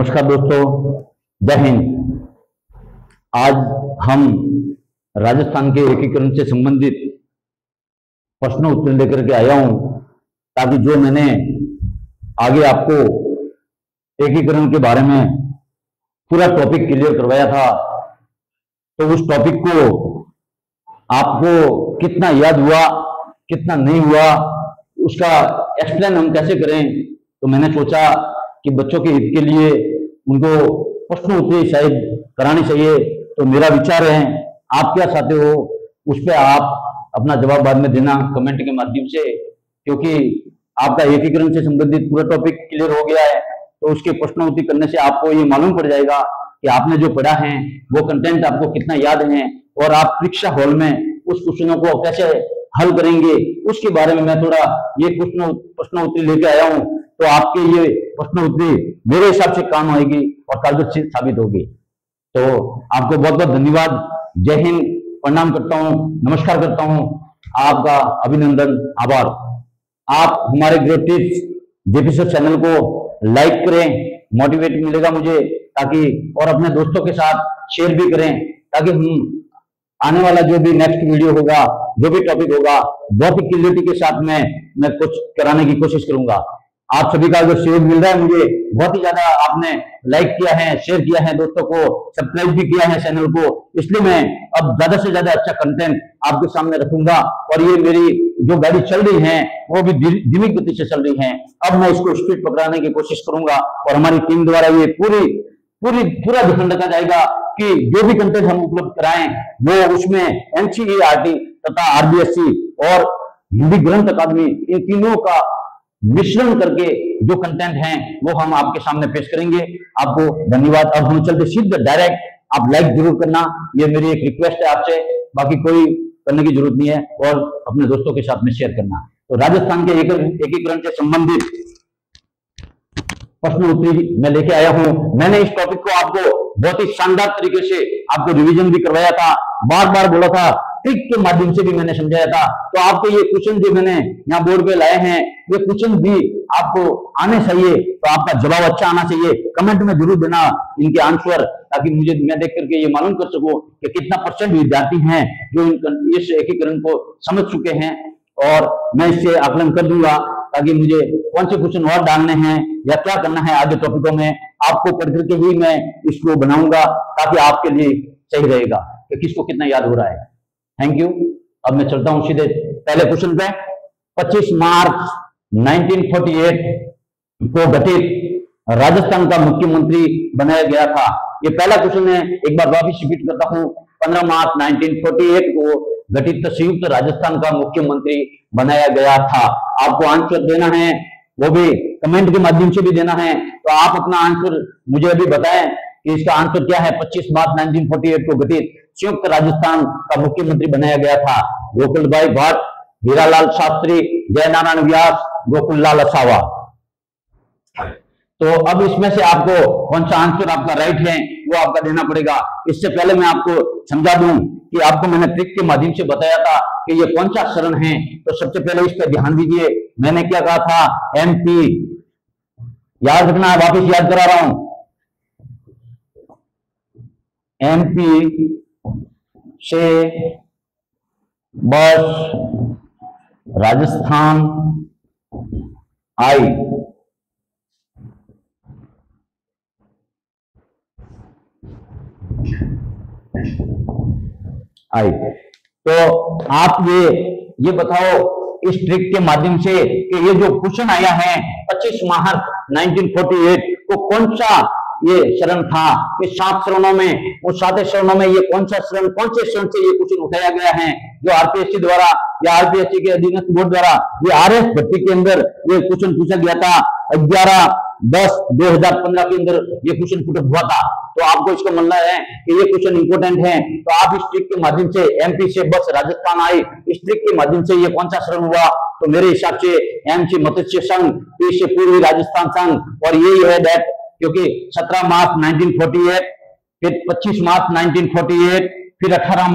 नमस्कार दोस्तों, जय हिंद। आज हम राजस्थान के एकीकरण से संबंधित प्रश्न उत्तर लेकर के आया हूं, ताकि जो मैंने आगे आपको एकीकरण के बारे में पूरा टॉपिक क्लियर करवाया था, तो उस टॉपिक को आपको कितना याद हुआ, कितना नहीं हुआ, उसका एक्सप्लेन हम कैसे करें। तो मैंने सोचा कि बच्चों के हित के लिए उनको प्रश्न उत्तर शायद करानी चाहिए। तो मेरा विचार है, आप क्या चाहते हो उस पर आप अपना जवाब बाद में देना कमेंट के माध्यम से, क्योंकि आपका एकीकरण से संबंधित पूरा टॉपिक क्लियर हो गया है। तो उसके प्रश्न उत्तर करने से आपको ये मालूम पड़ जाएगा कि आपने जो पढ़ा है वो कंटेंट आपको कितना याद है, और आप परीक्षा हॉल में उस क्वेश्चनों को कैसे हल करेंगे उसके बारे में मैं थोड़ा ये प्रश्न उत्तर लेके आया हूं। तो आपके ये प्रश्न उत्तर मेरे हिसाब से काम आएगी और कारगर साबित होगी। तो आपको बहुत बहुत धन्यवाद, जय हिंद, प्रणाम करता हूं, नमस्कार करता हूं, आपका अभिनंदन, आभार। आप हमारे ग्रेट टिप्स जेपीसी चैनल को लाइक करें, मोटिवेट मिलेगा मुझे, ताकि और अपने दोस्तों के साथ शेयर भी करें, ताकि हम आने वाला जो भी नेक्स्ट वीडियो होगा, जो भी टॉपिक होगा, बहुत ही क्लियरिटी के साथ में मैं कुछ कराने की कोशिश करूंगा। आप सभी का जो शेयर मिल रहा है मुझे, बहुत ही ज्यादा आपने लाइक किया है, शेयर किया है, दोस्तों को सब्सक्राइब भी किया है चैनल को, इसलिए मैं अब ज्यादा से ज्यादा अच्छा कंटेंट आपके सामने रखूंगा। और ये मेरी जो गाड़ी चल रही है वो भी धीमी गति से चल रही है, अब मैं इसको स्पीड पकड़ाने की कोशिश करूंगा, और हमारी टीम द्वारा ये पूरा ध्यान रखा जाएगा कि जो भी कंटेंट हम उपलब्ध कराएं वो उसमें एनसीईआरटी तथा आरबीएससी और हिंदी ग्रंथ अकादमी, इन तीनों का मिश्रण करके जो कंटेंट है वो हम आपके सामने पेश करेंगे। आपको धन्यवाद। अब हम चलते सीधे डायरेक्ट, आप लाइक जरूर करना, ये मेरी एक रिक्वेस्ट है आपसे, बाकी कोई करने की जरूरत नहीं है, और अपने दोस्तों के साथ में शेयर करना। तो राजस्थान के एकीकरण से संबंधित प्रश्न उत्तर मैं लेके आया हूं। मैंने इस टॉपिक को आपको बहुत ही शानदार तरीके से आपको रिवीजन भी करवाया था, बार बार बोला था, ट्रिक के माध्यम से भी मैंने समझाया था। तो आपके ये क्वेश्चन जो मैंने यहाँ बोर्ड पे लाए हैं, ये क्वेश्चन भी आपको आने चाहिए, तो आपका जवाब अच्छा आना चाहिए। कमेंट में जरूर देना इनके आंसर, ताकि मैं देख करके ये मालूम कर सकूं कि कितना % विद्यार्थी हैं जो इस एकीकरण को समझ चुके हैं, और मैं इससे आकलन कर दूंगा, ताकि मुझे कौन से क्वेश्चन और डालने हैं या क्या करना है आगे टॉपिकों में, आपको पढ़ करके ही मैं इसको बनाऊंगा, ताकि आपके लिए सही रहेगा कि किसको कितना याद हो रहा है। Thank you. अब मैं चलता हूं सीधे पहले क्वेश्चन पे। 25 मार्च 1948 को गठित राजस्थान का मुख्यमंत्री बनाया गया था। ये पहला क्वेश्चन है, एक बार वापिस रिपीट करता हूं। 15 मार्च 1948 को गठित संयुक्त राजस्थान का मुख्यमंत्री बनाया गया था। आपको आंसर देना है, वो भी कमेंट के माध्यम से भी देना है। तो आप अपना आंसर मुझे अभी बताएं कि इसका आंसर क्या है। 25 मार्च 1948 को गठित संयुक्त राजस्थान का मुख्यमंत्री बनाया गया था। गोकुल भाई भट्ट, हीरालाल शास्त्री, जयनारायण व्यास, गोकुल लाल असावा। तो अब इसमें से आपको कौन सा आंसर आपका राइट है वो आपका देना पड़ेगा। इससे पहले मैं आपको समझा दूं कि आपको मैंने ट्रिक के माध्यम से बताया था कि ये कौन सा चरण है। तो सबसे पहले इस पर ध्यान दीजिए, मैंने क्या कहा था, एमपी, याद रखना है, वापिस याद करा रहा हूं, एमपी से बस राजस्थान आई। तो आप ये बताओ इस ट्रिक के माध्यम से कि ये जो क्वेश्चन आया है 25 मार्च 1948 को कौन सा ये शरण था। इस 7 चरणों में, उस 7 चरणों में ये कौन सा शरण, कौन से शरण से ये क्वेश्चन उठाया गया है, जो आरपीएससी द्वारा या आरपीएससी के अधीनस्थ बोर्ड द्वारा ये आरएस भर्ती के अंदर ये क्वेश्चन पूछा गया था। 11/10/2015 के अंदर ये क्वेश्चन पुट हुआ था। तो आपको इसको मानना है कि ये क्वेश्चन इंपोर्टेंट है। तो आप इस ट्रिक के माध्यम से, एमपी से बस राजस्थान आई, इस ट्रिक के माध्यम से ये कौन सा शरण हुआ, तो मेरे हिसाब से एम से मत्स्य संघ, पी से पूर्वी राजस्थान संघ, और यही है दैट, क्योंकि 17 मार्च 1948, फिर 25 मार्च 1948, फिर 18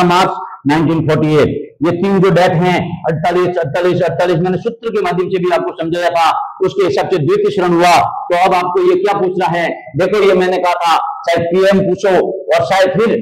मार्च 1948। ये तीन जो डेट हैं 48, 48, 48, मैंने सूत्र के माध्यम से भी आपको समझाया था, उसके हिसाब से द्वितीय शरण हुआ। तो अब आपको ये क्या पूछना है, देखो ये मैंने कहा था शायद पीएम पूछो और शायद फिर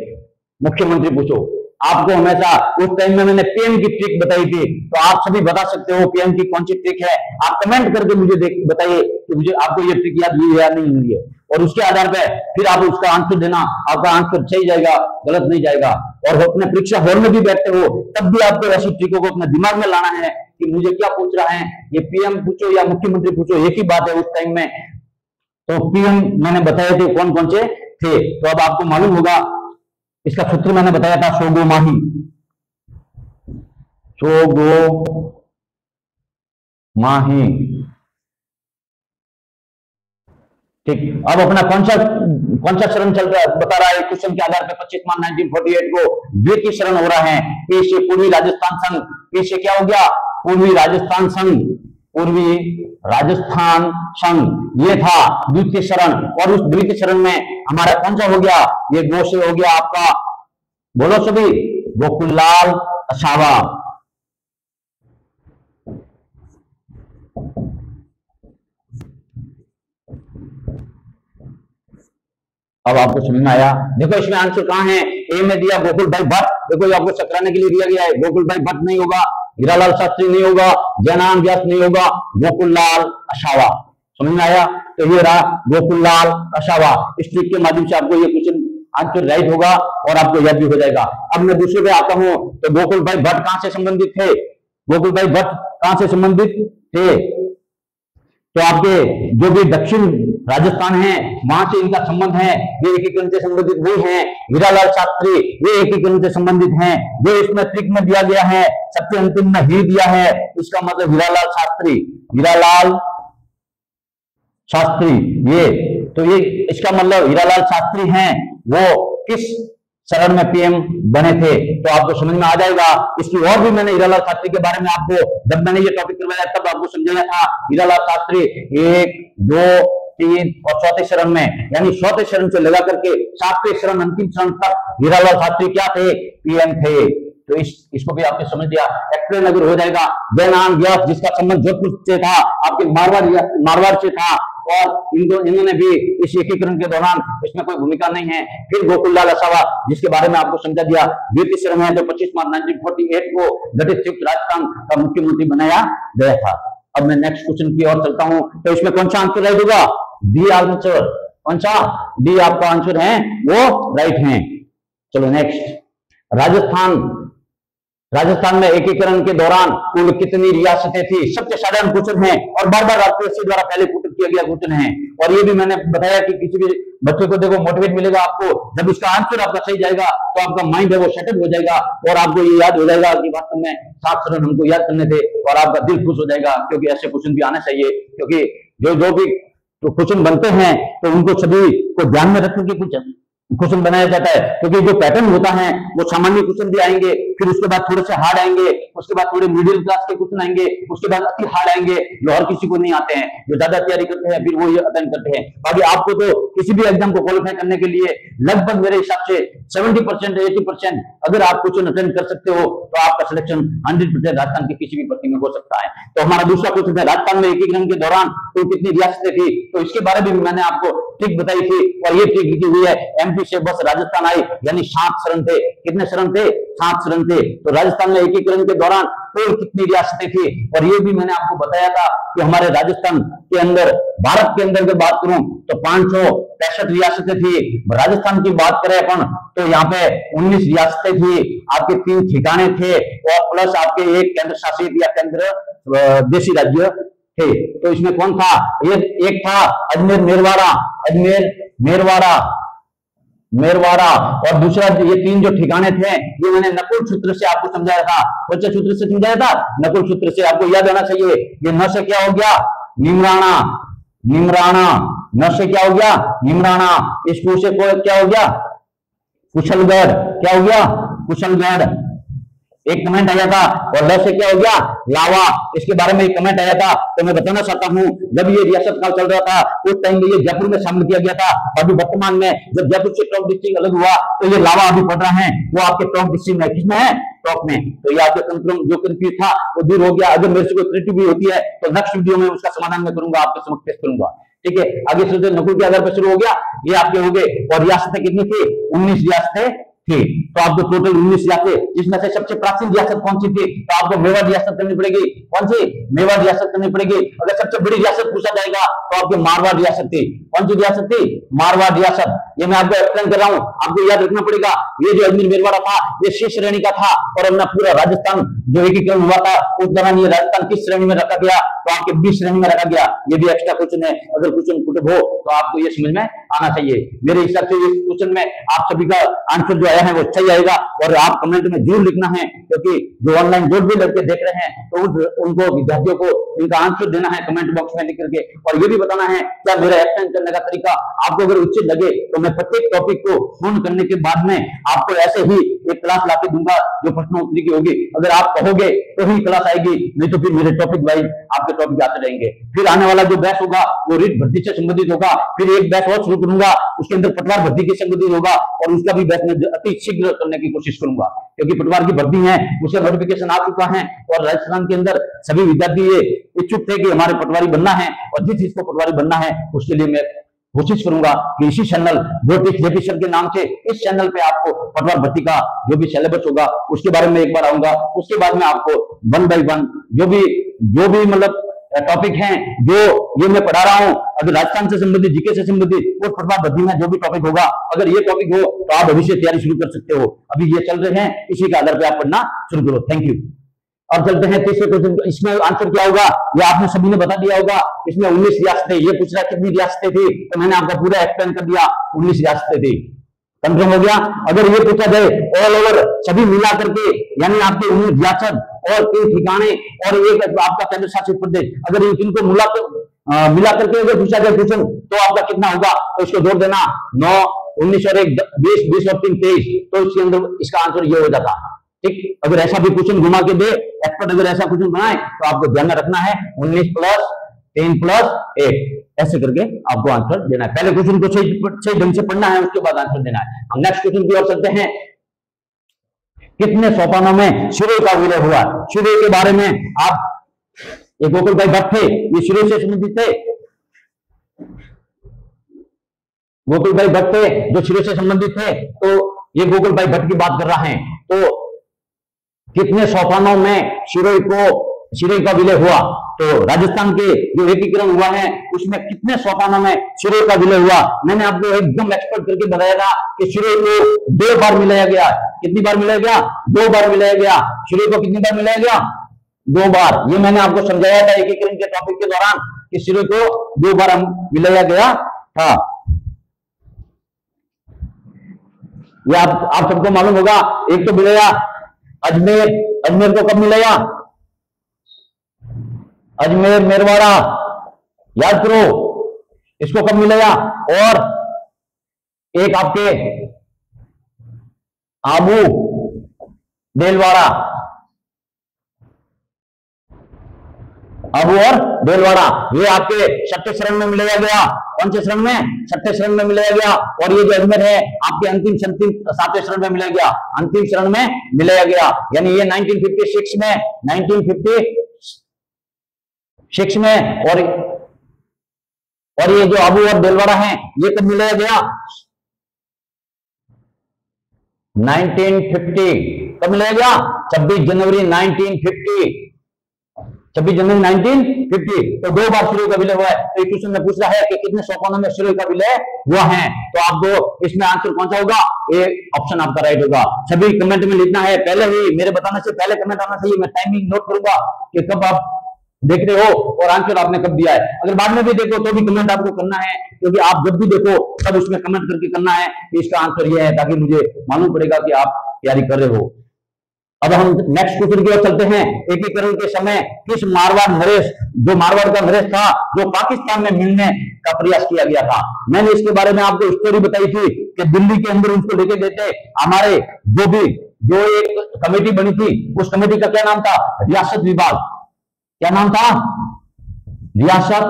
मुख्यमंत्री पूछो। आपको हमेशा उस टाइम में मैंने पीएम की ट्रिक बताई थी, तो आप सभी बता सकते हो पीएम की कौन सी ट्रिक है। आप कमेंट करके मुझे बताइए कि मुझे आपको ये ट्रिक याद हुई है या नहीं हुई है, और उसके आधार पर फिर आप उसका आंसर देना। आपका आंसर सही जाएगा, गलत नहीं जाएगा। और अपने परीक्षा हॉल में भी बैठते हो तब भी आपको ऐसी ट्रिकों को अपने दिमाग में लाना है कि मुझे क्या पूछ रहा है, ये पीएम पूछो या मुख्यमंत्री पूछो, एक ही बात है उस टाइम में। तो पीएम मैंने बताए थे कौन कौन से थे, तो अब आपको मालूम होगा। इसका सूत्र मैंने बताया था सोगो माही, सोगो माही। ठीक, अब अपना कौन सा शरण चल रहा है बता रहा है क्वेश्चन के आधार पर 25 मार्च 1948 को द्वितीय शरण हो रहा है। पी से पूर्वी राजस्थान संघ, पी से क्या हो गया, पूर्वी राजस्थान संघ, पूर्वी राजस्थान संघ, ये था द्वितीय शरण। और उस द्वितीय शरण में हमारा कौन सा हो गया, ये गो से हो गया आपका, बोलो सभी, गोकुललाल असावा। अब आपको समझ में आया। देखो इसमें आंसर कहां है, ए में दिया गोकुल भाई भट्ट, देखो ये आपको चकराने के लिए दिया गया है। गोकुल भाई भट्ट नहीं होगा, हीरालाल शास्त्री नहीं होगा, जयनारायण व्यास नहीं होगा, गोकुललाल असावा। समझ में आया। तो ये रहा गोकुललाल असावा। इस ट्रिक के माध्यम से आपको ये क्वेश्चन आंसर राइट होगा और आपको याद भी हो जाएगा। अब मैं दूसरे पे आता हूं, तो गोकुल भाई भट्ट कहां से संबंधित थे, गोकुल भाई भट्ट कहां से संबंधित थे, तो आपके जो भी दक्षिण राजस्थान है वहां से इनका संबंध है, वे एकीकरण से संबंधित वो हैं। हीरालाल शास्त्री वे एकीकरण से संबंधित हैं, जो इसमें ट्रिक में दिया गया है, सबसे अंतिम में ही दिया है, इसका मतलब हीरालाल शास्त्री, हीरालाल शास्त्री ये, तो ये इसका मतलब हीरालाल शास्त्री हैं, वो किस शरण में पीएम बने थे, तो आपको समझ में आ जाएगा। इसकी और भी मैंने हीरालाल शास्त्री के बारे में आपको, जब मैंने ये टॉपिक करवाया तब आपको समझाया था। हीरालाल शास्त्री 1, 2, 3 और चौथे शरण में, यानी चौथे शरण से लगा करके सातवें शरण अंतिम शरण तक हीरालाल शास्त्री क्या थे, पीएम थे। तो इसको भी आपने समझ लिया, एक्सप्लेन अगर हो जाएगा। जयनारायण व्यास जिसका संबंध जोधपुर से था, आपके मारवाड़ से था, और इन्होंने भी इस एकीकरण के दौरान इसमें कोई भूमिका नहीं है। फिर गोकुललाल असावा जिसके बारे में आपको समझा दिया, द्वितीय शरण है, जो 25 मार्च 1948 को गठित संयुक्त राजस्थान का मुख्यमंत्री बनाया गया था। अब मैं नेक्स्ट क्वेश्चन की ओर चलता हूं, तो इसमें कौन सा आंसर राइट होगा, डी आंसर, कौन सा, डी आपका आंसर है वो राइट है। चलो नेक्स्ट, राजस्थान में एकीकरण के दौरान कुल कितनी रियासतें थी, सबसे साधारण क्वेश्चन है और बार बार आपके द्वारा पहले पुट किया गया क्वेश्चन है। और ये भी मैंने बताया कि किसी भी बच्चे को देखो मोटिवेट मिलेगा आपको, जब इसका आंसर आपका सही जाएगा तो आपका माइंड है वो सेटअप हो जाएगा और आपको ये याद हो जाएगा कि वास्तव में 7 शरण हमको याद करने थे, और आपका दिल खुश हो जाएगा, क्योंकि ऐसे क्वेश्चन भी आने चाहिए। क्योंकि जो भी क्वेश्चन बनते हैं तो उनको सभी को ध्यान में रख के कुछ क्वेश्चन बनाया जाता है, क्योंकि जो पैटर्न होता है वो सामान्य क्वेश्चन भी आएंगे, फिर उसके बाद थोड़े से हार्ड आएंगे, उसके बाद थोड़े मिडिल क्लास के क्वेश्चन आएंगे, उसके बाद अति हार्ड आएंगे, जो हर किसी को नहीं आते हैं, जो ज्यादा तैयारी करते हैं फिर वो ये अटेंड करते हैं। बाकी आपको तो किसी भी एग्जाम को क्वालिफाई करने के लिए लगभग मेरे हिसाब से 70% 80% अगर आप क्वेश्चन अटेंड कर सकते हो तो आपका सिलेक्शन 100% राजस्थान की किसी भी भर्ती में हो सकता है। तो हमारा दूसरा क्वेश्चन है, राजस्थान में एकीकरण के दौरान कुल कितनी रियासतें थी, तो इसके बारे में भी मैंने आपको ट्रिक बताई थी, और ये ट्रिक लिखी हुई है। एमपी से बस राजस्थान आई, यानी 7 शरण थे। कितने शरण थे, 7 शरण थे। तो राजस्थान में एकीकरण के दौरान कुल कितनी रियासतें थी, और ये भी मैंने आपको बताया था कि हमारे राजस्थान के अंदर, भारत के अंदर अगर बात करूं तो 565 रियासतें थी। राजस्थान की बात करें अपन तो यहाँ पे 19 रियासतें थी, आपके 3 ठिकाने थे, और प्लस आपके एक केंद्र शासित या केंद्र देशी राज्य थे। तो इसमें कौन था, एक था अजमेर मेरवाड़ा, और दूसरा ये 3 जो ठिकाने थे ये मैंने नकुल सूत्र से आपको समझाया था। कौन से सूत्र से समझाया था, नकुल सूत्र से। आपको याद होना चाहिए, ये न से क्या हो गया, निमराना, न से क्या हो गया, निमराना, इस कु से क्या हो गया, कुशलगढ़, क्या हो गया, कुशलगढ़। एक कमेंट आया था, और ल से क्या हो गया, लावा, इसके बारे में एक कमेंट आया था। तो मैं बताना चाहता हूं, जब ये रियासत काल चल रहा था उस टाइम में ये जयपुर में शामिल किया गया था। अभी वर्तमान में जब जयपुर से टॉप डिस्ट्रिक्ट अलग हुआ तो ये लावा अभी पड़ रहा है, वो आपके टॉप डिस्ट्रिक्ट में किसमें है, टॉप में। तो ये आपके जो कंफ्यूज था वो दूर हो गया। अगर मेरे से कोई त्रुटि भी होती है तो नेक्स्ट वीडियो में उसका समाधान मैं करूंगा, आपके समक्ष पेश करूंगा। ठीक है, आगे चलते नकुल के आधार पर शुरू हो गया, ये आपके हो गए। और रियासतें कितनी थी? 19 रियासतें थी। तो आपको टोटल 19 रियासतें, जिसमें से सबसे प्राचीन रियासत कौन सी थी? तो आपको मेवाड़ रियासत करनी पड़ेगी। कौन सी? मेवाड़ रियासत करनी पड़ेगी। अगर सबसे बड़ी रियासत पूछा जाएगा तो आपकी मारवाड़ रियासत थी। कौन सी रियासत थी? मारवाड़ रियासत। ये मैं आपको एक्सप्लेन कर रहा हूं, आपको याद रखना पड़ेगा। ये जो अजमेर मेरवाड़ा था ये सी श्रेणी का था, और अपना पूरा राजस्थान जो एकीकरण हुआ था उस दौरान ये राजस्थान किस श्रेणी में रखा गया? तो आपके 20 श्रेणी में रखा गया। ये भी एक्स्ट्रा क्वेश्चन है, अगर क्वेश्चन पुट हो तो आपको ये समझ में आना चाहिए। मेरे हिसाब से इस क्वेश्चन में आप सभी का आंसर जो आया है वो सही आएगा, और आप कमेंट में जरूर लिखना है, क्योंकि जो ऑनलाइन बोर्ड भी लड़के देख रहे हैं तो उनको विद्यार्थियों को इनका आंसर देना है कमेंट बॉक्स में लिख करके, और ये भी बताना है क्या मेरा एक्सप्लेन करने का तरीका आपको अगर उचित लगे तो मैं प्रत्येक टॉपिक को पूर्ण करने के बाद में आपको ऐसे ही एक क्लास लाके दूंगा जो प्रश्नोत्तरी की होगी। अगर आप कहोगे तो ही क्लास आएगी, नहीं तो फिर मेरे टॉपिक वाइज आपके टॉपिक आते रहेंगे। फिर आने वाला जो बैच होगा वो रीट भर्ती से संबंधित होगा, फिर एक बैच और शुरू करूंगा उसके अंदर पटवार भर्ती के संबंधित होगा, और उसका भी बैच में अति शीघ्र करने की कोशिश करूंगा, क्योंकि पटवार की भर्ती है उसका नोटिफिकेशन आ चुका है, और राजस्थान के अंदर सभी विद्यार्थी ये इच्छुक थे कि हमारे पटवारी बनना है, और जिस चीज को पटवारी बनना है उसके लिए मैं कोशिश करूंगा कि इसी चैनल ज्योतिष जेपी सर के नाम से इस चैनल पे आपको पटवार भर्ती का जो भी सिलेबस होगा उसके बारे में एक बार आऊंगा। उसके बाद में आपको 1 बाय 1 जो भी मतलब टॉपिक हैं जो ये मैं पढ़ा रहा हूं, अगर राजस्थान से संबंधित, जीके से संबंधित और पटवार भर्ती में जो भी टॉपिक होगा, अगर ये टॉपिक हो तो आप अभी से तैयारी शुरू कर सकते हो। अभी ये चल रहे हैं, इसी के आधार पर आप पढ़ना शुरू करो। Thank you. अब चलते हैं तीसरे क्वेश्चन। इसमें आंसर क्या होगा ये आपने सभी ने बता दिया होगा। इसमें 19 रियासतें, ये पूछ रहा कितनी रियासतें थी, तो मैंने आपको पूरा एक्सप्लेन कर दिया, 19 रियासतें थी। कंफर्म हो गया। अगर ये पूछा जाए ऑल ओवर सभी मिला करके, यानी आपके 19 रियासत और 3 ठिकाने और एक आपका केंद्र शासित प्रदेश, अगर इनको मिला करके अगर पूछा जाए क्वेश्चन तो आपका कितना होगा? तो इसको जोड़ देना, 9, 19 और 1 20, 20 और 3 23, तो इसके अंदर इसका आंसर ये हो जाता। ठीक, अगर ऐसा भी क्वेश्चन घुमा के दे एक्सपर्ट, अगर ऐसा क्वेश्चन बनाए तो आपको ध्यान में रखना है 19 प्लस 3 प्लस 1 ऐसे करके आपको आंसर देना है। पहले क्वेश्चन को सही ढंग से पढ़ना है, उसके बाद आंसर देना है। हम नेक्स्ट क्वेश्चन की ओर चलते हैं। कितने सोपानों में सूर्य का विलय हुआ? सूर्य के बारे में आप, ये गोकुल भाई भट्ट थे, ये सूर्य से संबंधित थे। गोकुल भाई भट्ट थे जो सूर्य से संबंधित थे, तो ये गोकुल भाई भट्ट की बात कर रहा है। तो कितने सोपानों में सूर्य का विलय हुआ? तो राजस्थान के जो एकीकरण हुआ है उसमें कितने सोपानों में सूर्य का विलय हुआ? मैंने आपको एकदम एक्सपर्ट करके बताया था कि सूर्य को 2 बार मिलाया गया। कितनी बार मिलाया गया? 2 बार मिलाया गया। सूर्य को कितनी बार मिलाया गया? 2 बार। ये मैंने आपको समझाया था एकीकरण के टॉपिक के दौरान कि सूर्य को 2 बार मिलाया गया था। ये आप सबको मालूम होगा। एक तो मिलाया अजमेर को कब मिलाया? अजमेर मेरवाड़ा, याद करो इसको कब मिलाया। और एक आपके आबू देलवाड़ा, आबू और देलवाड़ा, ये आपके 6ठे शरण में मिलाया गया। कौन से शरण में? 6ठे शरण में मिलाया गया। और ये जो अजमेर है आपके अंतिम 7वें शरण में मिलाया गया, अंतिम शरण में मिलाया गया। यानी ये 1956 में और ये जो आबू और देलवाड़ा है ये कब मिलाया गया? 1950। कब मिलाया गया? 26 जनवरी 1950। 26 जनवरी 1950। तो 2 बार सूर्य का विलय हुआ है। तो क्वेश्चन में पूछ रहा है कि कितने सोपानों में सूर्य का विलय हुआ है। तो आपको इसमें आंसर कौन सा होगा? ए ऑप्शन आपका राइट होगा। सभी कमेंट में लिखना है, पहले ही मेरे बताने से पहले कमेंट आना चाहिए। मैं टाइमिंग नोट करूंगा कि कब आप देख रहे हो और आंसर आपने कब दिया है। अगर बाद में भी देखो तो भी कमेंट आपको करना है, क्योंकि आप जब भी देखो तब उसमें कमेंट करके करना है कि इसका आंसर ये है, ताकि मुझे मालूम पड़ेगा कि आप तैयारी कर रहे हो। अब हम नेक्स्ट क्वेश्चन की ओर चलते हैं। एकीकरण के समय किस मारवाड़ नरेश, जो मारवाड़ का नरेश था, जो पाकिस्तान में मिलने का प्रयास किया गया था। मैंने इसके बारे में आपको स्टोरी बताई थी कि दिल्ली के अंदर उसको लेके गए थे। हमारे जो एक कमेटी बनी थी, उस कमेटी का क्या नाम था? रियासत विभाग। क्या नाम था? रियासत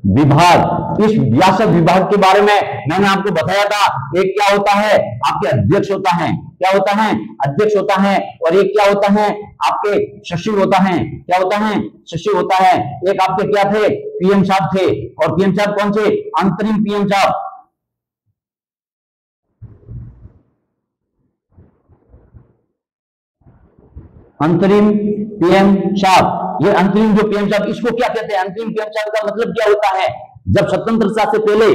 विभाग। इस व्यासक विभाग के बारे में मैंने आपको बताया था। एक क्या होता है, आपके अध्यक्ष होता है, क्या होता है, अध्यक्ष होता है, और एक क्या होता है, आपके सचिव होता है, क्या होता है, सचिव होता है। एक आपके क्या थे, पीएम साहब थे, और पीएम साहब कौन से, अंतरिम पीएम साहब, अंतरिम पीएम साहब। ये अंतरिम जो पीएम साहब, इसको क्या कहते हैं, अंतरिम पीएम साहब का मतलब क्या होता है, जब स्वतंत्रता से पहले,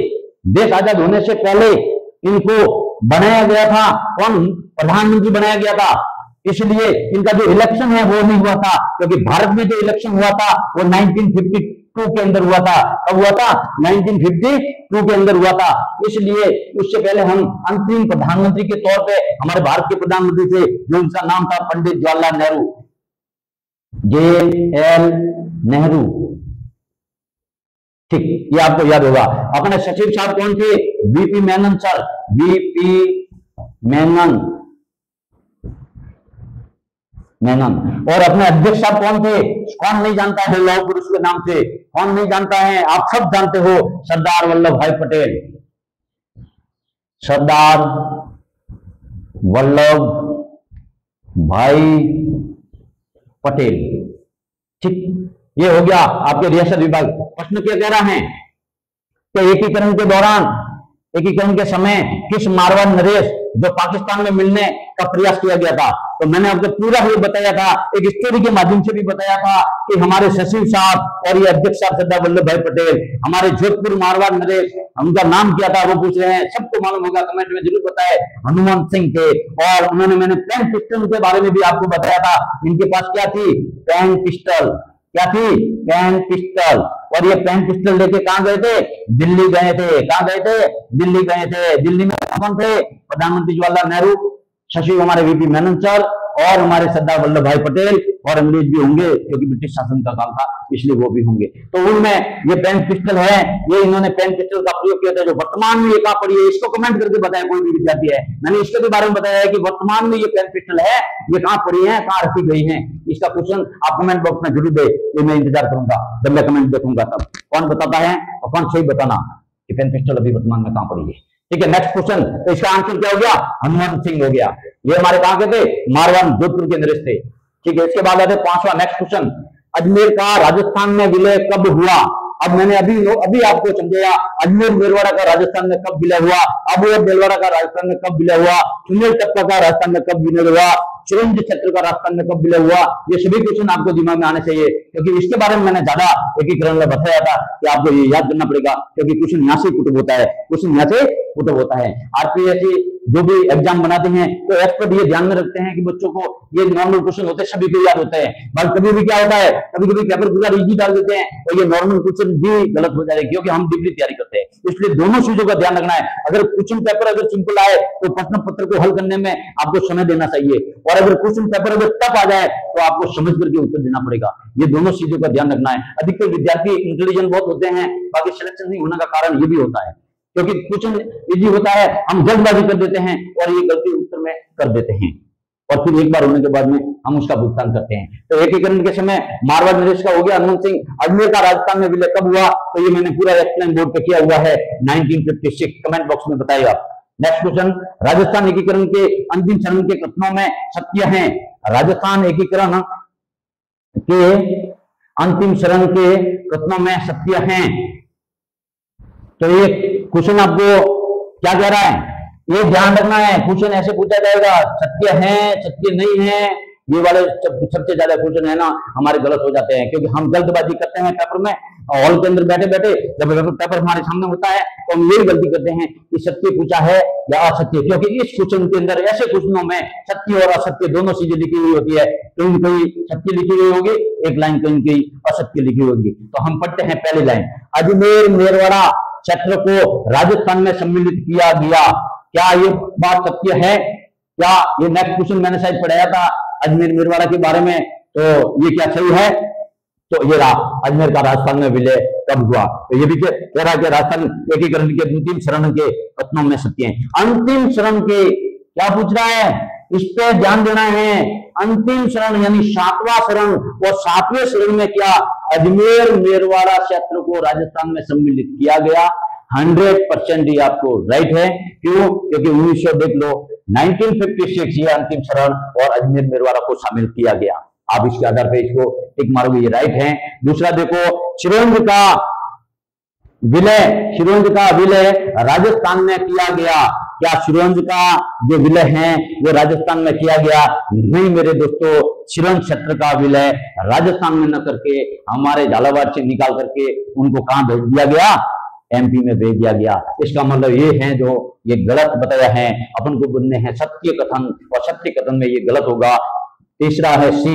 देश आजाद होने से पहले इनको बनाया गया था, कौन प्रधानमंत्री बनाया गया था, इसलिए इनका जो इलेक्शन है वो नहीं हुआ था, क्योंकि भारत में जो इलेक्शन हुआ था वो 1952 के अंदर हुआ था। कब हुआ था, 1952 के अंदर हुआ था। इसलिए उससे पहले हम अंतरिम प्रधानमंत्री के तौर पे हमारे भारत के प्रधानमंत्री थे, जो उनका नाम था पंडित जवाहरलाल नेहरू, JL नेहरू। ठीक, ये आपको याद होगा। अपने सचिव साहब कौन थे, VP Menon sir, VP Menon. और अपने अध्यक्ष साहब कौन थे, कौन नहीं जानता है लौह पुरुष के नाम से, कौन नहीं जानता है, आप सब जानते हो, सरदार वल्लभ भाई पटेल, सरदार वल्लभ भाई पटेल। ठीक, ये हो गया आपके रियासत विभाग। प्रश्न क्या कह रहा है कि एकीकरण के दौरान, एकीकरण के समय किस मारवाड़ नरेश जो पाकिस्तान में मिलने का प्रयास किया गया था। तो मैंने आपको पूरा ये बताया था, एक स्टोरी के माध्यम से भी बताया था कि हमारे सचिव साहब और ये अध्यक्ष साहब सरदार वल्लभ भाई पटेल, हमारे जोधपुर मारवाड़ नरेश, उनका नाम क्या था वो पूछ रहे हैं, सबको मालूम होगा, कमेंट में जरूर बताएं, हनुमंत सिंह थे। और उन्होंने, मैंने पेन पिस्टल के बारे में भी आपको बताया था, इनके पास क्या थी, पेन पिस्टल, क्या थी, पेन पिस्टल। और ये पेन पिस्टल लेके कहां गए थे, दिल्ली गए थे, कहां गए थे, दिल्ली गए थे। दिल्ली में कौन थे, प्रधानमंत्री जवाहरलाल नेहरू, सचिव हमारे VP मेनन सर, और हमारे सरदार वल्लभ भाई पटेल, और अंग्रेज भी होंगे क्योंकि ब्रिटिश शासन का काल था, इसलिए वो भी होंगे। तो उनमें ये पेन पिस्टल है, ये इन्होंने पेन पिस्टल का प्रयोग किया था, जो वर्तमान में ये कहां पड़ी है, इसको कमेंट करके बताया कोई भी विद्यार्थी है। मैंने इसके भी बारे में बताया है कि वर्तमान में ये पेन पिस्टल है, ये कहां पड़ी है, कहां रखी गई है। इसका क्वेश्चन आप कमेंट बॉक्स में जरूर दे, ये मैं इंतजार करूंगा जब मैं कमेंट देखूंगा, तब कौन बताता है और कौन सही बताना कि पेन पिस्टल अभी वर्तमान में कहां पड़ी है। ठीक है, नेक्स्ट क्वेश्चन। तो इसका आंसर क्या हो गया, हनुमंत सिंह हो गया। ये हमारे कहां के थे, मारवाड़ जोधपुर के नरेश थे। ठीक है, इसके बाद आते पांचवा नेक्स्ट क्वेश्चन, अजमेर का राजस्थान में विलय कब हुआ। अब मैंने अभी आपको समझाया, अजमेर मेरवाड़ा का राजस्थान में कब विलय हुआ, अबोहर बेलवाड़ा का राजस्थान में कब विलय हुआ, सुनील टप्पा का राजस्थान में कब विलय हुआ, चिरंजी क्षेत्र का राजस्थान में कब विलय हुआ। ये सभी क्वेश्चन आपको दिमाग में आने चाहिए, क्योंकि इसके बारे में मैंने ज्यादा एकीकरण में बताया था कि आपको ये याद करना पड़ेगा, क्योंकि क्वेश्चन यहाँ से पुट होता है, क्वेश्चन यहाँ से पुट होता है। RPSC जो भी एग्जाम बनाते हैं तो एक्सपर्ट ये ध्यान में रखते हैं कि बच्चों को ये नॉर्मल क्वेश्चन होते हैं, सभी को याद होते हैं, बट कभी भी क्या होता है, कभी कभी पेपर पूरा इजी डाल देते हैं और ये नॉर्मल क्वेश्चन भी गलत हो जाते हैं, क्योंकि हम डीपली तैयारी करते हैं। इसलिए दोनों चीजों का ध्यान रखना है। अगर क्वेश्चन पेपर अगर सिंपल आए तो प्रश्न पत्र को हल करने में आपको समय देना चाहिए, और अगर क्वेश्चन पेपर अगर टफ आ जाए तो आपको समझ करके उत्तर देना पड़ेगा। ये दोनों चीजों का ध्यान रखना है। अधिकतर विद्यार्थी इंटेलिजेंट बहुत होते हैं, बाकी सिलेक्शन नहीं होने का कारण ये भी होता है, क्योंकि क्वेश्चन इजी होता है, हम जल्दबाजी कर देते हैं और ये गलती उत्तर में कर देते हैं, और फिर एक बार होने के बाद में हम उसका भुगतान करते हैं। तो एकीकरण के समय मारवाड़ नरेश का हो गया हनुमंत सिंह। अजमेर का राजस्थान में विलय कब हुआ, तो ये मैंने पूरा एक्सप्लेन बोर्ड पे किया हुआ है, 1956। कमेंट बॉक्स में बताइए आप। नेक्स्ट क्वेश्चन, राजस्थान एकीकरण के अंतिम चरण के कथनों में सत्य है। राजस्थान एकीकरण के अंतिम चरण के कथनों में सत्य है। तो ये क्वेश्चन आपको क्या कह रहा है, ये ध्यान रखना है। क्वेश्चन ऐसे पूछा जाएगा, सत्य है, सत्य नहीं है, ये वाले सबसे ज्यादा क्वेश्चन है ना हमारे गलत हो जाते हैं, क्योंकि हम जल्दबाजी करते हैं पेपर में, हॉल के अंदर बैठे बैठे जब पेपर हमारे सामने होता है तो हम यही गलती करते हैं कि सत्य पूछा है या असत्य, क्योंकि इस क्वेश्चन के अंदर ऐसे क्वेश्चनों में सत्य और असत्य दोनों चीजें लिखी हुई होती है। कहीं कहीं सत्य लिखी हुई होगी, एक लाइन कहीं कहीं असत्य लिखी होगी। तो हम पढ़ते हैं पहली लाइन, अजमेर मेरवाड़ा क्षेत्र को राजस्थान में सम्मिलित किया गया। क्या ये बात सत्य है? क्या ये नेक्स्ट क्वेश्चन मैंने शायद पढ़ाया था अजमेर मेरवाड़ा के बारे में, तो ये क्या सही है? तो ये रहा, अजमेर का राजस्थान में विलय कब हुआ। तो ये भी कह रहा है कि राजस्थान एकीकरण के अंतिम चरण के कथनों में सत्य है। अंतिम चरण के क्या पूछ रहा है? इस पे ध्यान देना है। अंतिम शरण यानी 7वां शरण, और 7वें शरण में क्या, अजमेर मेरवाड़ा क्षेत्र को राजस्थान में सम्मिलित किया गया। 100% ये आपको राइट है। क्यों? क्योंकि 1900 देख लो 1956 ये अंतिम शरण और अजमेर मेरवाड़ा को शामिल किया गया। आप इसके आधार पर इसको टिक मारोगे, ये राइट है। दूसरा देखो, सिरोंज का विलय राजस्थान में किया गया। क्या सिरोंज का जो विलय है वो राजस्थान में किया गया? नहीं मेरे दोस्तों, सिरोंज क्षेत्र का विलय राजस्थान में न करके हमारे झालावाड़ से निकाल करके उनको कहां भेज दिया गया? एमपी में भेज दिया गया। इसका मतलब ये है जो ये गलत बताया है, अपन को बोलने हैं सत्य कथन, और सत्य कथन में ये गलत होगा। तीसरा है सी,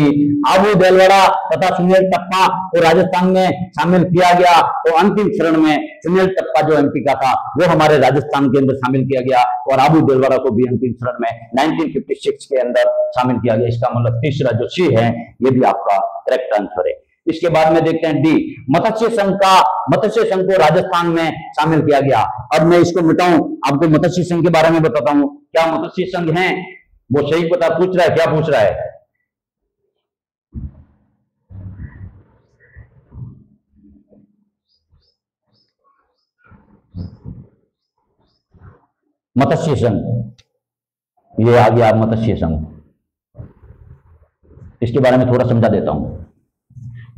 आबू देलवाड़ा तथा सुनील टप्पा को राजस्थान में शामिल किया गया। तो अंतिम शरण में सुनील टप्पा जो एमपी का था वो हमारे राजस्थान के अंदर शामिल किया गया, और आबू देलवाड़ा को भी अंतिम शरण में 1956 के अंदर शामिल किया गया। इसका मतलब तीसरा जो सी है ये भी आपका करेक्ट आंसर है। इसके बाद में देखते हैं डी, मत्स्य संघ को राजस्थान में शामिल किया गया। अब मैं इसको मिटाऊं, आपको मत्स्य संघ के बारे में बताता हूं। क्या मत्स्य संघ है? वो सही पता पूछ रहा है, क्या पूछ रहा है? मत्स्य संघ, ये आ गया मत्स्य संघ। इसके बारे में थोड़ा समझा देता हूं।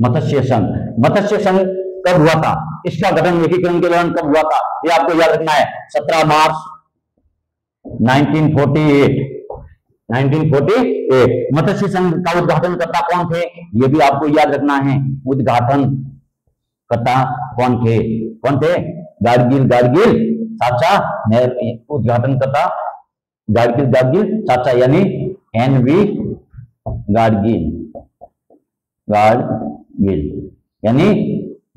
मत्स्य संघ कब हुआ था? इसका गठन एकीकरण के दौरान कब हुआ था? ये आपको याद रखना है, 17 मार्च 1948। मत्स्य संघ का उद्घाटनकर्ता कौन थे? ये भी आपको याद रखना है। उद्घाटनकर्ता कौन थे? गाडगिल चाचा। उद्घाटनकर्ता गाडगिल चाचा यानी NV गाडगिल यानी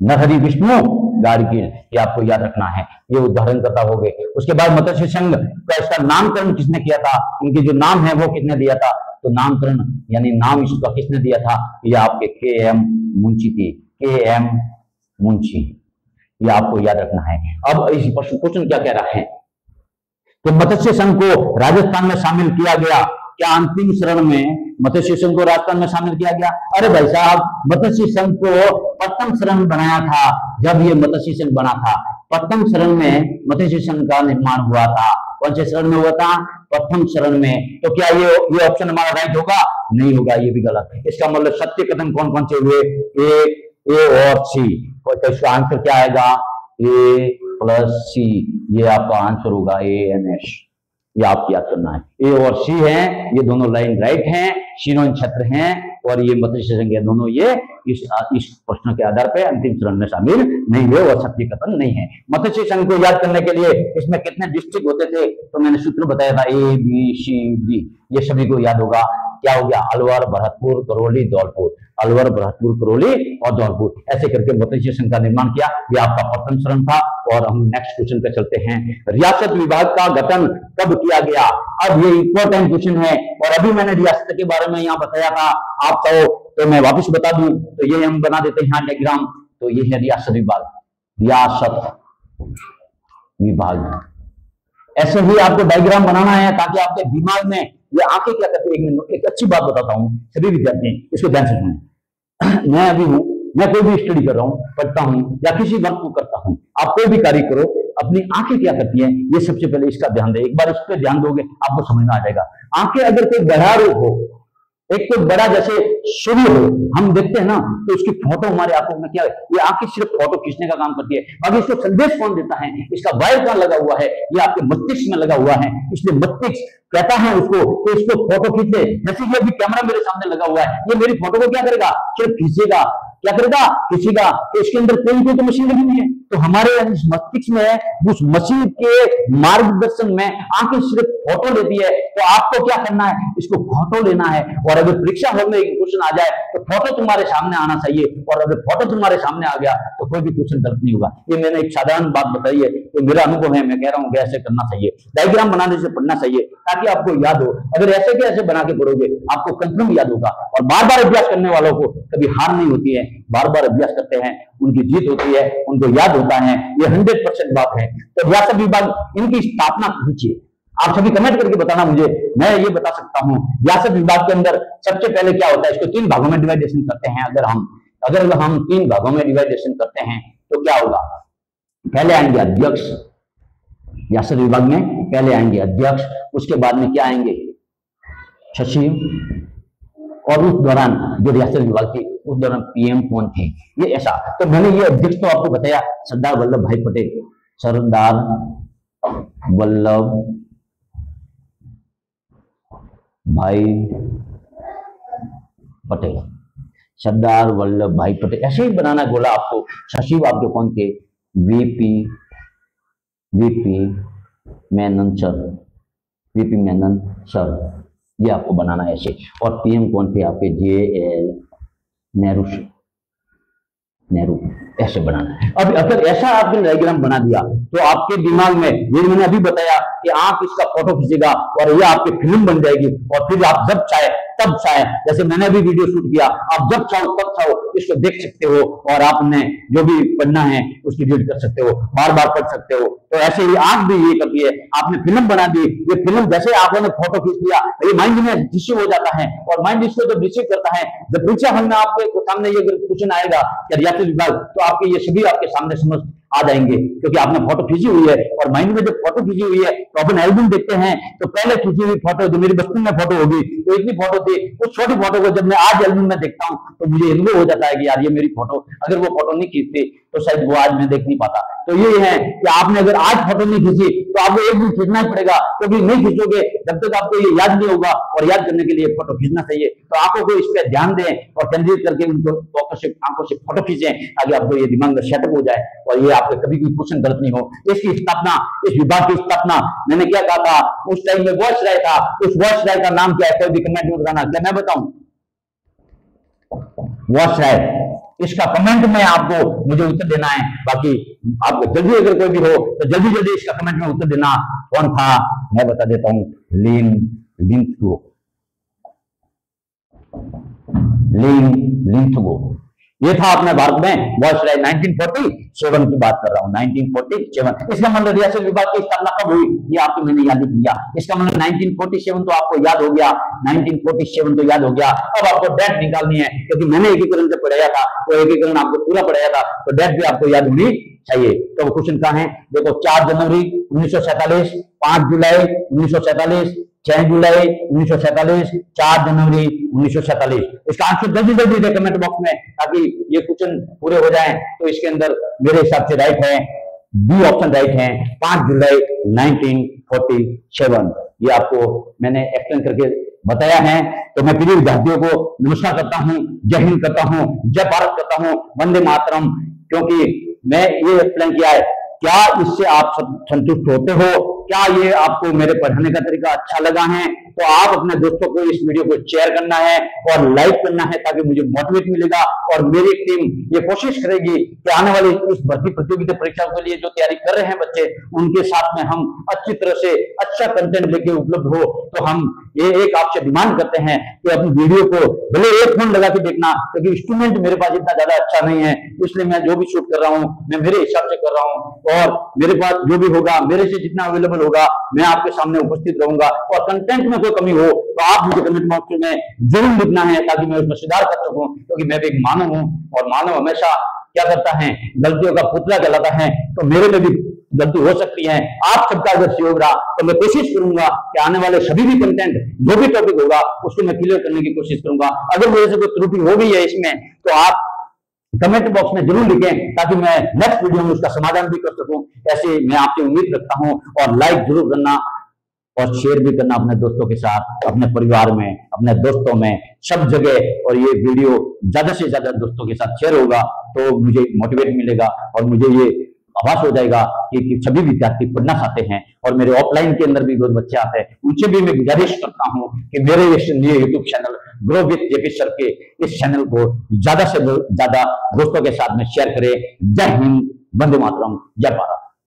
नरहरि विष्णु गाडगिल, ये आपको याद रखना है। ये उदाहरणकर्ता हो गए। उसके बाद मत्स्य संघ का इसका नामकरण किसने किया था? इनके जो नाम है वो किसने दिया था? तो नामकरण यानी नाम इसका किसने दिया था? ये आपके KM मुंशी थी, KM मुंशी। ये आपको याद रखना है। अब इस क्वेश्चन क्या कह रहा है कि मत्स्य संघ को राजस्थान में शामिल किया गया। क्या अंतिम शरण में मत्स्य संघ को राजस्थान में शामिल किया गया? अरे भाई साहब, मत्स्य संघ को प्रथम शरण बनाया था। जब ये मत्स्य संघ बना था, प्रथम शरण में मत्स्य संघ का निर्माण हुआ था। कौन से शरण में हुआ था? प्रथम शरण में। तो क्या ये ऑप्शन हमारा राइट होगा? नहीं होगा, ये भी गलत है। इसका मतलब सत्य कथन कौन कौन से हुए? ए और सी। तो इसका आंसर क्या आएगा? A+C। ये आपका आंसर होगा ANS। ये आप याद करना है। ए और सी है, ये दोनों लाइन राइट हैं, सिरोंज क्षेत्र हैं, और ये मत्स्य संघ है। दोनों ये इस प्रश्न के आधार पर अंतिम चरण में शामिल नहीं हुए और सत्य कथन नहीं है। मत्स्य संघ को याद करने के लिए इसमें कितने डिस्ट्रिक्ट होते थे? तो मैंने सूत्र बताया था ABCD, ये सभी को याद होगा। क्या हो गया? अलवर, भरतपुर, करौली, धौलपुर। अलवर, भरतपुर, करौली और धौलपुर, ऐसे करके मत्स्य संघ का निर्माण किया। ये आपका प्रथम शरण था। और हम नेक्स्ट क्वेश्चन पे चलते हैं। रियासत विभाग का गठन कब किया गया? अब ये इंपॉर्टेंट क्वेश्चन है, और अभी मैंने रियासत के बारे में यहाँ बताया था। आप चाहो तो मैं वापस बता दूं, तो ये हम बना देते हैं डायग्राम। तो ये है रियासत विभाग। ऐसे ही आपको डायग्राम बनाना है ताकि आपके दिमाग में ये आंखें क्या करती है। एक अच्छी बात बताता हूं सभी विद्यार्थी, इसको ध्यान से सुनें। मैं अभी हूं, मैं कोई भी स्टडी कर रहा हूं, पढ़ता हूं या किसी वर्क को करता हूं, आप कोई भी कार्य करो, अपनी आंखें क्या करती हैं ये सबसे पहले इसका ध्यान दें। एक बार इस पर ध्यान दोगे आपको समझ में आ जाएगा। आंखें अगर कोई बड़ा रूप हो, एक तो बड़ा जैसे सूर्य हो, हम देखते हैं ना, तो उसकी फोटो हमारे आंखों में क्या है? ये आंखें सिर्फ फोटो खींचने का काम करती है। अब इसको संदेश कौन देता है? इसका वायर कहां लगा हुआ है? ये आपके मस्तिष्क में लगा हुआ है। इसलिए मस्तिष्क कहता है उसको कि इसको फोटो खींचे। जैसे कि अभी कैमरा मेरे सामने लगा हुआ है, ये मेरी फोटो को क्या करेगा? सिर्फ खींचेगा। क्या करेगा? खींचेगा। तो इसके अंदर कोई तो मशीन लगी हुई है। तो हमारे मस्तिष्क में उस मशीन के मार्गदर्शन में आंखें सिर्फ फोटो लेती है। तो आपको क्या करना है? इसको फोटो लेना है। और अगर परीक्षा हॉल में एक क्वेश्चन आ जाए तो फोटो तुम्हारे सामने आना चाहिए, और अगर फोटो तुम्हारे सामने आ गया तो कोई भी क्वेश्चन गलत नहीं होगा। ये मैंने एक साधारण बात बताई है, तो मेरा अनुभव है, मैं कह रहा हूं कि ऐसे करना चाहिए। डायग्राम बनाने से पढ़ना चाहिए ताकि आपको याद हो। अगर ऐसे के ऐसे बना के पढ़ोगे आपको कंफर्म याद होगा। और बार बार अभ्यास करने वालों को कभी हार नहीं होती है। बार बार अभ्यास करते हैं, उनकी जीत होती है, उनको याद होता है। ये 100% बात है। तो रियासत विभाग, इनकी स्थापना कीजिए। आप सभी कमेंट करके बताना मुझे, मैं ये बता सकता हूँ। रियासत विभाग के अंदर सबसे पहले क्या होता है, इसको 3 भागों में डिवाइडेशन करते हैं। अगर हम 3 भागों में डिवाइडेशन करते हैं तो क्या होगा, पहले आएंगे अध्यक्ष, रियासत विभाग में पहले आएंगे अध्यक्ष, उसके बाद में क्या आएंगे सचिव, और उस दौरान जो रियासत विभाग थी उस दौरान पीएम कौन थे, ये ऐसा। तो मैंने ये अध्यक्ष तो आपको बताया, सरदार वल्लभ भाई पटेल, सरदार वल्लभ भाई पटेल, सरदार वल्लभ भाई पटेल, ऐसे ही बनाना बोला आपको। सचिव आपके कौन थे, VP Menon sir, VP Menon sir, ये आपको बनाना है ऐसे। और पीएम कौन थे आपके, JL नेहरू, ऐसे बनाना है। अब अगर ऐसा आपने डायग्राम बना दिया तो आपके दिमाग में, ये मैंने अभी बताया कि आप इसका फोटो खींचेगा और ये आपकी फिल्म बन जाएगी, और फिर आप जब चाहे तब चाहे, जैसे मैंने अभी वीडियो शूट किया, आप जब चाहो तब चाहो इसको देख सकते हो, और आपने जो भी पढ़ना है उसकी रीड कर सकते हो, बार बार पढ़ सकते हो। तो ऐसे ही आप भी ये करती है, आपने फिल्म बना दी, ये फिल्म जैसे आपने फोटो खींच लिया, ये माइंड में रिसीव हो जाता है, और माइंड इसको जब रिसीव करता है, जब परीक्षा हल में आपके सामने ये क्वेश्चन आएगा कि रियासत विभाग, तो आपके ये सभी आपके सामने समझ आ जाएंगे, क्योंकि आपने फोटो खींची हुई है। और माइंड में जब फोटो खींची हुई है तो अपन एल्बम देखते हैं, तो पहले खींची हुई फोटो जो मेरी बचपन में फोटो होगी, तो इतनी फोटो थी, उस छोटी फोटो को जब मैं आज एल्बम में देखता हूं तो मुझे अनुभव हो जाता है कि यार ये मेरी फोटो, अगर वो फोटो नहीं खींचती तो शायद वो आज मैं देख नहीं पाता। तो ये है कि आपने अगर आज फोटो नहीं खींची तो आपको एक दिन खींचना ही पड़ेगा, क्योंकि नहीं खींचोगे जब तक आपको ये याद नहीं होगा, और याद करने के लिए फोटो खींचना चाहिए। तो आंखों को इस पर ध्यान दें और केंद्रित करके उनको आंखों से फोटो खींचें, ताकि आपको ये दिमाग में सेटअप हो जाए और ये आपके कभी भी क्वेश्चन गलत नहीं हो। इसकी स्थापना, इस विभाग की स्थापना मैंने क्या कहा था, उस टाइम में वॉइस राय था, उस वॉइस राय का नाम क्या है, कोई भी कमेंट में बताना, क्या मैं बताऊं, वॉइस राय, इसका कमेंट में आपको मुझे उत्तर देना है। बाकी आपको जल्दी अगर कोई भी हो तो जल्दी जल्दी इसका कमेंट में उत्तर देना। कौन था, मैं बता देता हूं, लिंथगो, ये था अपने भारत में वॉइस राय। 1947 की बात कर रहा हूं, 1947। इसका मतलब रियासत विभाग की स्थापना कब हुई, ये आपको मैंने याद किया। इसका मतलब 1947 तो आपको याद हो गया, 1947 तो याद हो गया। अब आपको डेट निकालनी है, क्योंकि मैंने एकीकरण से पढ़ाया था, वो एकीकरण आपको पूरा पढ़ाया था, तो डेट भी आपको याद होनी चाहिए। तो क्वेश्चन कहाँ है, देखो 4 जनवरी 1947, 5 जुलाई 1947, 6 जुलाई 1947, 4 जनवरी 1947। इसका आंसर जल्दी जल्दी दे कमेंट बॉक्स में, ताकि ये क्वेश्चन पूरे हो जाएं। तो इसके अंदर मेरे हिसाब से राइट है, बी ऑप्शन राइट है, 5 जुलाई 1947। ये आपको मैंने एक्सप्लेन करके बताया है। तो मैं प्रिय विद्यार्थियों को नमस्कार करता हूं, जय हिंद करता हूं, जय भारत करता हूं, वंदे मातरम। क्योंकि मैं ये एक्सप्लेन किया है, क्या इससे आप संतुष्ट होते हो, क्या ये आपको मेरे पढ़ाने का तरीका अच्छा लगा है, तो आप अपने दोस्तों को इस वीडियो को शेयर करना है और लाइक करना है, ताकि मुझे मोटिवेट मिलेगा। और मेरी टीम ये कोशिश करेगी कि आने वाली इस भर्ती प्रतियोगिता परीक्षाओं के लिए जो तैयारी कर रहे हैं बच्चे, उनके साथ में हम अच्छी तरह से अच्छा कंटेंट लेके उपलब्ध हो। तो हम ये एक आपसे डिमांड करते हैं कि अपनी वीडियो को भले एक फोन लगा के देखना, क्योंकि इंस्ट्रूमेंट मेरे पास इतना ज्यादा अच्छा नहीं है, इसलिए मैं जो भी शूट कर रहा हूँ मैं मेरे हिसाब से कर रहा हूँ, और मेरे पास जो भी होगा, मेरे से जितना अवेलेबल होगा, मैं आपके सामने उपस्थित रहूंगा। और कंटेंट में कोई कमी हो तो आप मुझे कमेंट बॉक्स में जरूर लिखना है, ताकि मैं उसमें सुधार कर सकूं, क्योंकि मैं भी एक मानव हूं, और मानव हमेशा क्या करता है, गलतियों का पुतला कहलाता है। तो मेरे में भी गलती हो सकती है। आप सबका अगर सहयोग रहा तो मैं कोशिश करूंगा कि आने वाले सभी भी कंटेंट, जो भी टॉपिक होगा, उसको मैं क्लियर करने की कोशिश करूंगा। अगर मेरे से कोई त्रुटि हो गई है इसमें, तो आप कमेंट बॉक्स में जरूर लिखें, ताकि मैं नेक्स्ट वीडियो में उसका समाधान भी कर सकूं। ऐसे मैं आपसे उम्मीद रखता हूं, और लाइक जरूर करना और शेयर भी करना अपने दोस्तों के साथ, अपने परिवार में, अपने दोस्तों में, सब जगह। और ये वीडियो ज्यादा से ज्यादा दोस्तों के साथ शेयर होगा तो मुझे मोटिवेट मिलेगा, और मुझे ये आभास हो जाएगा कि सभी विद्यार्थी पढ़ना चाहते हैं। और मेरे ऑफलाइन के अंदर भी बहुत बच्चे आते हैं, उनसे भी मैं गुजारिश करता हूं कि मेरे ये YouTube channel grow with JP sir के इस चैनल को ज्यादा से ज्यादा दोस्तों के साथ में शेयर करें। जय हिंद, वंदे मातरम, जय भारत।